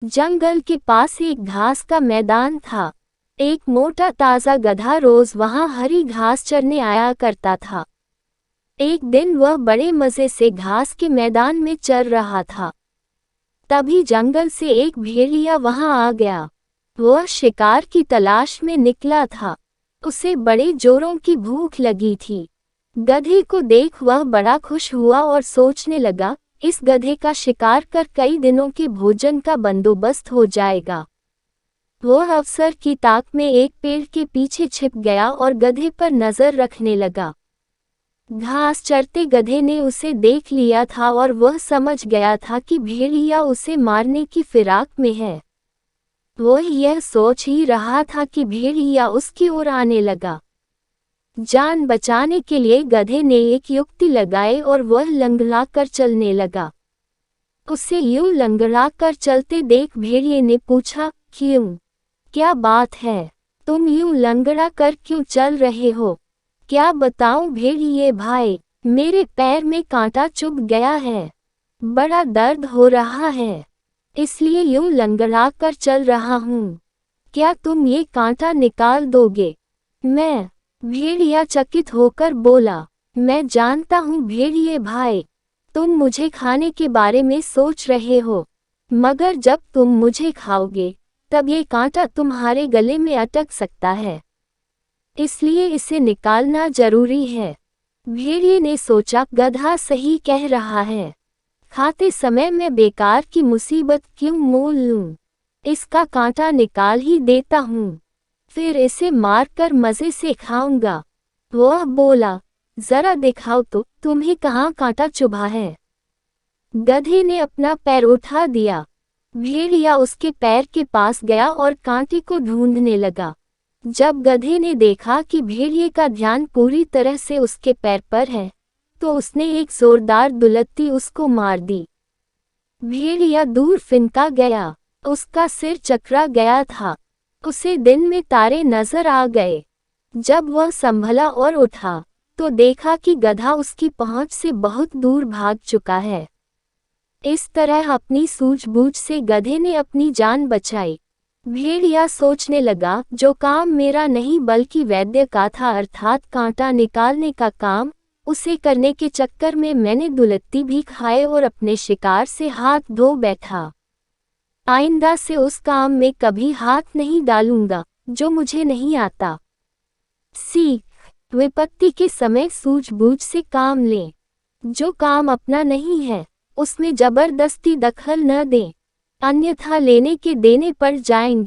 जंगल के पास एक घास का मैदान था। एक मोटा ताज़ा गधा रोज वहां हरी घास चरने आया करता था। एक दिन वह बड़े मजे से घास के मैदान में चर रहा था। तभी जंगल से एक भेड़िया वहां आ गया। वह शिकार की तलाश में निकला था। उसे बड़े जोरों की भूख लगी थी। गधे को देख वह बड़ा खुश हुआ और सोचने लगा, इस गधे का शिकार कर कई दिनों के भोजन का बंदोबस्त हो जाएगा। वह अवसर की ताक में एक पेड़ के पीछे छिप गया और गधे पर नजर रखने लगा। घास चरते गधे ने उसे देख लिया था और वह समझ गया था कि भेड़िया उसे मारने की फिराक में है। वह यह सोच ही रहा था कि भेड़िया उसकी ओर आने लगा। जान बचाने के लिए गधे ने एक युक्ति लगाई और वह लंगड़ा कर चलने लगा। उसे यूं लंगड़ा कर चलते देख भेड़िए ने पूछा, क्यों? क्या बात है? तुम यूं लंगड़ा कर क्यों चल रहे हो? क्या बताऊं भेड़िए भाई, मेरे पैर में कांटा चुभ गया है। बड़ा दर्द हो रहा है, इसलिए यूं लंगड़ा कर चल रहा हूँ। क्या तुम ये कांटा निकाल दोगे? भेड़िया चकित होकर बोला, मैं जानता हूँ भेड़िए भाई, तुम मुझे खाने के बारे में सोच रहे हो, मगर जब तुम मुझे खाओगे तब ये कांटा तुम्हारे गले में अटक सकता है, इसलिए इसे निकालना जरूरी है। भेड़िए ने सोचा, गधा सही कह रहा है। खाते समय मैं बेकार की मुसीबत क्यों मोल लूं? इसका कांटा निकाल ही देता हूँ, फिर इसे मारकर मजे से खाऊंगा। वह बोला, जरा दिखाओ तो तुम्हें कहाँ कांटा चुभा है। गधे ने अपना पैर उठा दिया। भेड़िया उसके पैर के पास गया और कांटे को ढूंढने लगा। जब गधे ने देखा कि भेड़िए का ध्यान पूरी तरह से उसके पैर पर है, तो उसने एक जोरदार दुलत्ती उसको मार दी। भेड़िया दूर फिनका गया, उसका सिर चकरा गया था। उसे दिन में तारे नजर आ गए। जब वह संभला और उठा, तो देखा कि गधा उसकी पहुंच से बहुत दूर भाग चुका है। इस तरह अपनी सूझबूझ से गधे ने अपनी जान बचाई। भेड़िया सोचने लगा, जो काम मेरा नहीं बल्कि वैद्य का था, अर्थात कांटा निकालने का काम, उसे करने के चक्कर में मैंने दुलत्ती भी खाए और अपने शिकार से हाथ धो बैठा। आइंदा से उस काम में कभी हाथ नहीं डालूंगा जो मुझे नहीं आता। सीख, विपत्ति के समय सूझबूझ से काम लें। जो काम अपना नहीं है उसमें जबरदस्ती दखल न दें, अन्यथा लेने के देने पड़ जाएंगे।